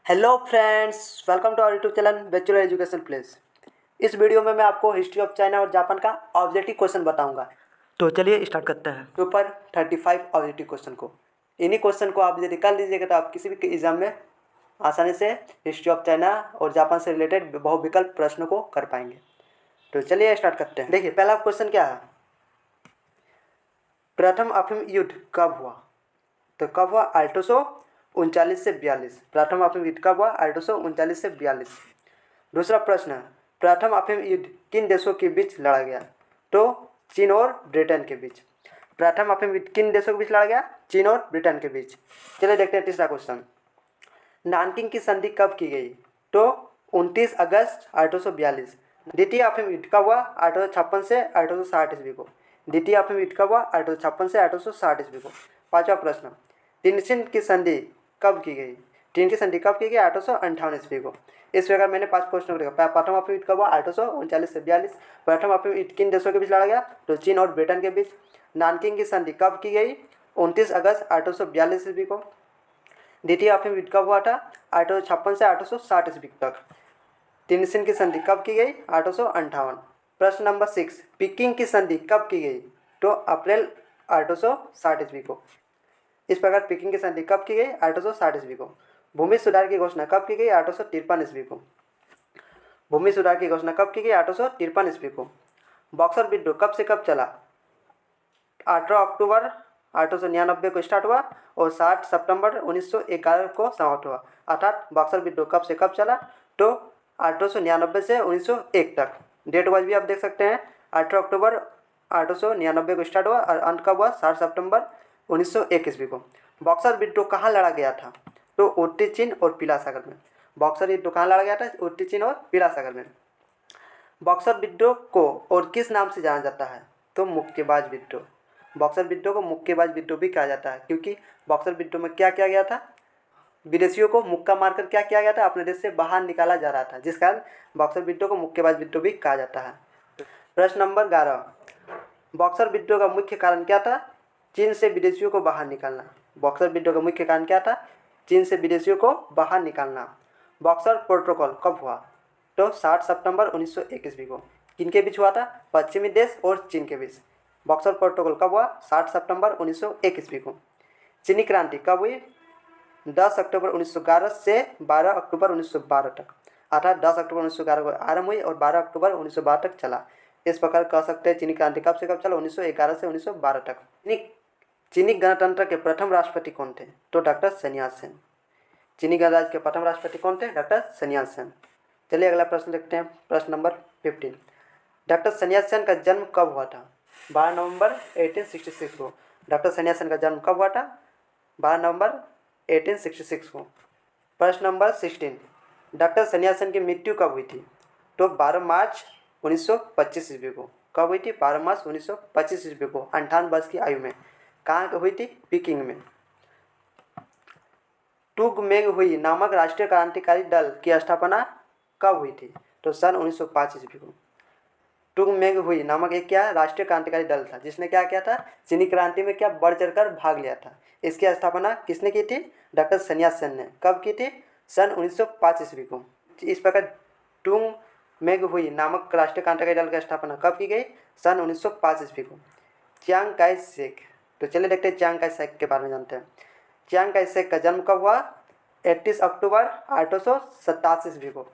Hello friends, welcome to our YouTube channel bachelor education place. इस video में मैं आपको हिस्ट्री ऑफ चाइना और जापान का ऑब्जेक्टिव क्वेश्चन बताऊंगा। तो चलिए स्टार्ट करते हैं। पेपर 35 ऑब्जेक्टिव क्वेश्चन को, इन्हीं क्वेश्चन को आप यदि कर लीजिएगा तो आप किसी भी एग्जाम में आसानी से हिस्ट्री ऑफ चाइना और जापान से रिलेटेड बहुविकल्प प्रश्नों को कर पाएंगे। तो चलिए स्टार्ट करते हैं। देखिए, पहला क्वेश्चन क्या है, प्रथम अफीम युद्ध कब हुआ? तो कब हुआ? 1839 से 42। प्रथम अफीम युद्ध कब हुआ? 1839 से 42। दूसरा प्रश्न, प्रथम अफीम युद्ध किन देशों के बीच लड़ा गया? तो चीन और ब्रिटेन के बीच। प्रथम अफीम युद्ध किन देशों के बीच लड़ा गया? चीन और ब्रिटेन के बीच। चलिए देखते हैं तीसरा क्वेश्चन, नानकिंग की संधि कब की गई? तो 29 अगस्त 1842। द्वितीय अफीम युद्ध कब हुआ? 1856 से 1860 ईस्वी को। द्वितीय अफीम युद्ध कब हुआ? 1856 से 1860 ईस्वी को। पांचवा प्रश्न, टिनसिन की संधि कब की गई? टिन की संधि कब की गई? 1858 ईस्वी को। इस प्रकार मैंने 5 क्वेश्चन लिखा। प्रथम अफीम युद्ध कब हुआ? 1839 से 42। प्रथम अफीम युद्ध किन देशों के बीच लड़ा गया? तो चीन और ब्रिटेन के बीच। नानकिंग की संधि कब की गई? 29 अगस्त 1842 ईस्वी को। द्वितीय अफीम युद्ध कब हुआ था? 1856 से 1860 ईस्वी तक। टिनसिन की संधि कब की गई? 1858। प्रश्न नंबर 6, पिकिंग की संधि कब की गई? तो अप्रैल 1860 ईस्वी को। इस प्रकार पिकिंग की संधि कब की गई? 1860 ईस्वी को। भूमि सुधार की घोषणा कब की गई? 1853 ईस्वी को। भूमि सुधार की घोषणा कब की गई? 1853 ईस्वी को। बक्सर विद्रोह कब से कब चला? 18 अक्टूबर 1899 को स्टार्ट हुआ और 7 सितंबर 1911 को समाप्त हुआ। अर्थात बक्सर विद्रोह कब से कब चला? तो 1899 से 1901 तक। डेट वाइज भी आप देख सकते हैं, 18 अक्टूबर 1899 को स्टार्ट हुआ और अंत कब हुआ? 7 सितंबर 1901 ईस्वी को। बक्सर विद्रोह कहाँ लड़ा गया था? तो उत्तरी चीन और पीला सागर में। बक्सर विद्रोह कहाँ लड़ा गया था? उत्तरी चीन और पीला सागर में। बक्सर विद्रोह को और किस नाम से जाना जाता है? तो मुक्केबाज विद्रोह। बक्सर विद्रोह को मुक्केबाज विद्रोह भी कहा जाता है, क्योंकि बक्सर विद्रोह में क्या किया गया था? विदेशियों को मुक्का मारकर क्या किया गया था? अपने देश से बाहर निकाला जा रहा था, जिस कारण बक्सर विद्रोह को मुक्केबाज विद्रोह भी कहा जाता है। प्रश्न नंबर 11, बक्सर विद्रोह का मुख्य कारण क्या था? चीन से विदेशियों को बाहर निकालना। बक्सर विद्रोह का मुख्य कारण क्या था? चीन से विदेशियों को बाहर निकालना। बक्सर प्रोटोकॉल कब हुआ? तो 7 सितंबर 1901 ईस्वी को। किनके बीच हुआ था? पश्चिमी देश और चीन के बीच। बक्सर प्रोटोकॉल कब हुआ? 7 सितंबर 1901 ईस्वी को। चीनी क्रांति कब हुई? 10 अक्टूबर 1911 से 12 अक्टूबर 1912 तक। अर्थात 10 अक्टूबर 1911 को आरंभ हुई और 12 अक्टूबर 1912 तक चला। इस प्रकार कह सकते हैं चीनी क्रांति कब से कब चला? 1911 से 1912 तक। चीनी गणतंत्र के प्रथम राष्ट्रपति कौन थे? तो डॉक्टर sun yat-sen। चीनी गणराज्य के प्रथम राष्ट्रपति कौन थे? Doctor sun yat-sen। चलिए अगला प्रश्न देखते हैं, प्रश्न नंबर 15। डॉक्टर sun yat-sen का जन्म कब हुआ था? 12 नवंबर 1866 को। डॉक्टर sun yat-sen का जन्म कब हुआ था? 12 नवंबर 1866 को। प्रश्न नंबर 16, डॉक्टर sun yat-sen की मृत्यु कब हुई थी? तो 12 मार्च 1925 ईस्वी को। कब हुई थी? 12 मार्च 1925 ईस्वी को, 58 वर्ष की आयु में। कहाँ हुई थी? पीकिंग में। टुगमेग हुई नामक राष्ट्रीय क्रांतिकारी दल की स्थापना कब हुई थी? तो सन 1905 ईस्वी को। टुगमेग हुई नामक एक क्या राष्ट्रीय क्रांतिकारी दल था, जिसने क्या किया था? चीनी क्रांति में क्या बढ़ चढ़कर भाग लिया था। इसकी स्थापना किसने की थी? डॉक्टर sun yat-sen ने। कब की थी? सन 1905 ईस्वी को। इस प्रकार टुगमेग हुई नामक राष्ट्रीय क्रांतिकारी दल की स्थापना कब की गई? सन 1905 ईस्वी को। चियांग काई शेक, तो चलिए देखते हैं चियांग काई शेक के बारे में जानते हैं। चियांग काई शेक का जन्म कब हुआ? 31 अक्टूबर 1887 ईस्वी को।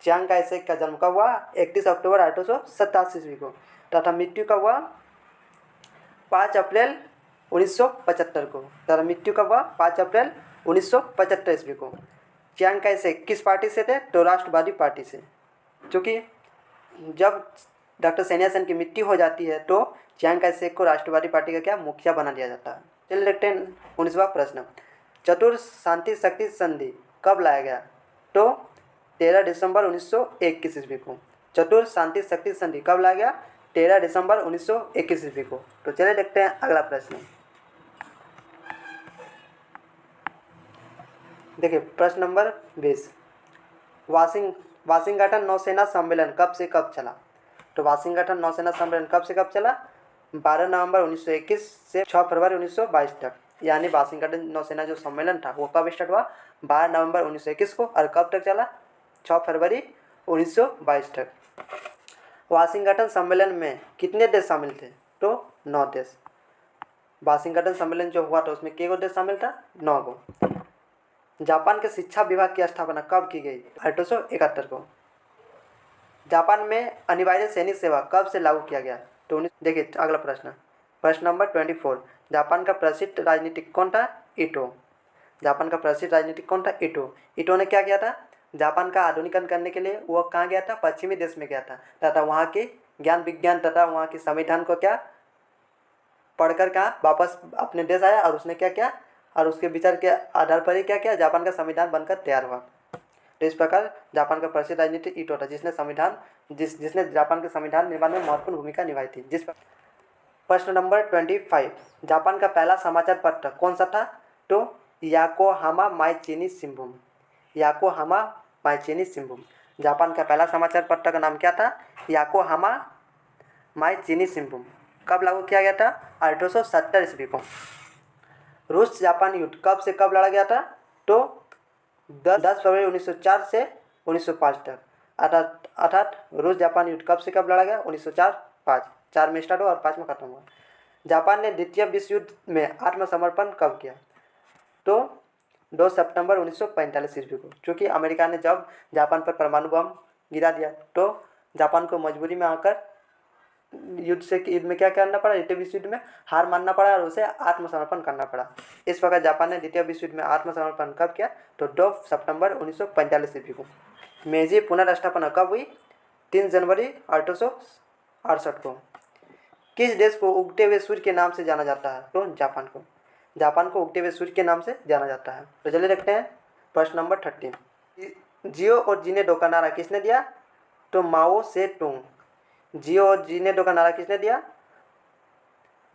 चियांग काई शेक का जन्म कब हुआ? 31 अक्टूबर 1887 ईस्वी को। तथा मृत्यु कब हुआ? 5 अप्रैल 1975 को। तथा मृत्यु कब हुआ? 5 अप्रैल 1975 ईस्वी को। चियांग काई शेक किस पार्टी से थे? तो राष्ट्रवादी पार्टी से। क्योंकि जब डॉक्टर sun yat-sen की मृत्यु हो जाती है तो चियांग काई शेक को राष्ट्रवादी पार्टी का क्या मुखिया बना दिया जाता है। चलिए देखते हैं 19वां प्रश्न, चतुर शांति शक्ति संधि कब लाया गया? तो 13 दिसंबर 1921 ईस्वी को। चतुर शांति शक्ति संधि कब लाया गया? 13 दिसंबर 1921 ईस्वी को। तो चलिए देखते हैं अगला प्रश्न। देखिए प्रश्न नंबर 20, वाशिंगटन नौसेना सम्मेलन कब से कब चला? तो वाशिंगटन नौसेना सम्मेलन कब से कब चला? 12 नवंबर 1921 से 6 फरवरी 1922 तक। यानी वाशिंगटन नौसेना जो सम्मेलन था वो कब स्टार्ट हुआ? 12 नवंबर 1921 को, और कब तक चला? 6 फरवरी 1922 तक। वाशिंगटन सम्मेलन में कितने देश शामिल थे? तो 9 देश। वाशिंगटन सम्मेलन जो हुआ था उसमें कितने देश शामिल था? 9 को। जापान के शिक्षा विभाग की स्थापना कब की गई? 1871 को। जापान में अनिवार्य सैनिक सेवा कब से लागू किया गया? तो देखिए अगला प्रश्न नंबर 24। जापान का प्रसिद्ध राजनीतिक कौन था? ईटो। जापान का प्रसिद्ध राजनीतिक कौन था? ईटो। ईटो ने क्या किया था? जापान का आधुनिकीकरण करने के लिए वो कहाँ गया था? पश्चिमी देश में गया था, तथा वहाँ के ज्ञान विज्ञान तथा वहाँ के संविधान को क्या पढ़कर कहाँ वापस अपने देश आया, और उसने क्या किया, और उसके विचार के आधार पर ही क्या किया, जापान का संविधान बनकर तैयार हुआ। तो इस प्रकार जापान का प्रसिद्ध राजनीतिक ईटो था, जिसने जापान के संविधान निर्माण में महत्वपूर्ण भूमिका निभाई थी। प्रश्न नंबर 25। जापान का पहला समाचार पत्र कौन सा था? तो याकोहामा माईचिनी शिंबुन। याकोहामा माईचिनी शिंबुन। जापान का पहला समाचार पत्र का नाम क्या था? याकोहामा माईचिनी शिंबुन। कब लागू किया गया था? 1870 ईस्वी को। रूस जापान युद्ध कब से कब लड़ा गया था? तो 10 फरवरी 1904 से 1905 तक। अर्थात रूस जापान युद्ध कब से कब लड़ा गया? 1904-5। 4 में स्टार्ट हुआ और 5 में खत्म हुआ। जापान ने द्वितीय विश्व युद्ध में आत्मसमर्पण कब किया? तो 2 सितंबर 1945 ईस्वी को। क्योंकि अमेरिका ने जब जापान पर परमाणु बम गिरा दिया तो जापान को मजबूरी में आकर युद्ध में क्या करना पड़ा? द्वितीय विश्व युद्ध में हार मानना पड़ा और उसे आत्मसमर्पण करना पड़ा। इस प्रकार जापान ने द्वितीय विश्व युद्ध में आत्मसमर्पण कब किया? तो 2 सितंबर 1945 ईस्वी को। मेजी पुनर्स्थापना कब हुई? 3 जनवरी 1868 को। किस देश को उगते हुए सूर्य के नाम से जाना जाता है? तो जापान को। जापान को उगते हुए सूर्य के नाम से जाना जाता है। तो चलिए देखते हैं प्रश्न नंबर 13। जियो और जीनेडो का नारा किसने दिया? तो माओ से तुंग। जियो और जीनेडो का नारा किसने दिया?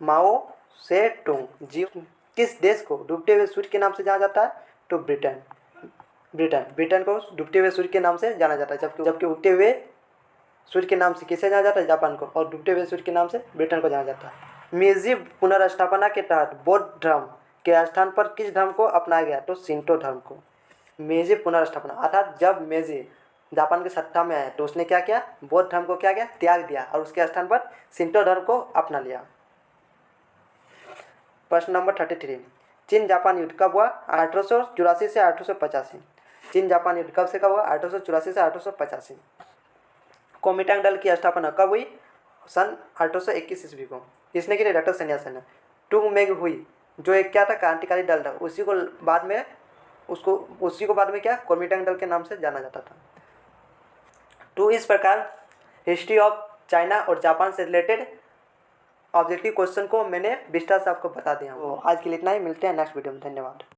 माओ से तुंग। जियो किस देश को डूबते हुए सूर्य के नाम से जाना जाता है? तो ब्रिटेन को डूबते हुए सूर्य के नाम से जाना जाता है, जबकि उगते हुए सूर्य के नाम से किसे जाना जाता है? जापान को। और डूबते हुए सूर्य के नाम से ब्रिटेन को जाना जाता है। मेजी पुनर्स्थापना के तहत बौद्ध धर्म के स्थान पर किस धर्म को अपनाया गया? तो शिंतो धर्म को। मेजी पुनर्स्थापना अर्थात जब मेजी जापान की सत्ता में आया तो उसने क्या किया? बौद्ध धर्म को क्या किया? त्याग दिया और उसके स्थान पर शिंतो धर्म को अपना लिया। प्रश्न नंबर 33। चीन जापान युद्ध कब हुआ? 1884 से 1885। चीन जापान युद्ध कब से कब हुआ? 1884 से 1885। कोमिटांग दल की स्थापना कब हुई? सन 1821 ईस्वी को। किसने की? डॉक्टर सन्यासी ने। टुंग मेग हुई जो एक क्या था? क्रांतिकारी दल था। उसी को बाद में क्या? कोमिटांग दल के नाम से जाना जाता था। तो इस प्रकार हिस्ट्री ऑफ चाइना और जापान से रिलेटेड ऑब्जेक्टिव क्वेश्चन को मैंने विस्तार से आपको बता दिया। तो आज के लिए इतना ही। मिलते हैं नेक्स्ट वीडियो में। धन्यवाद।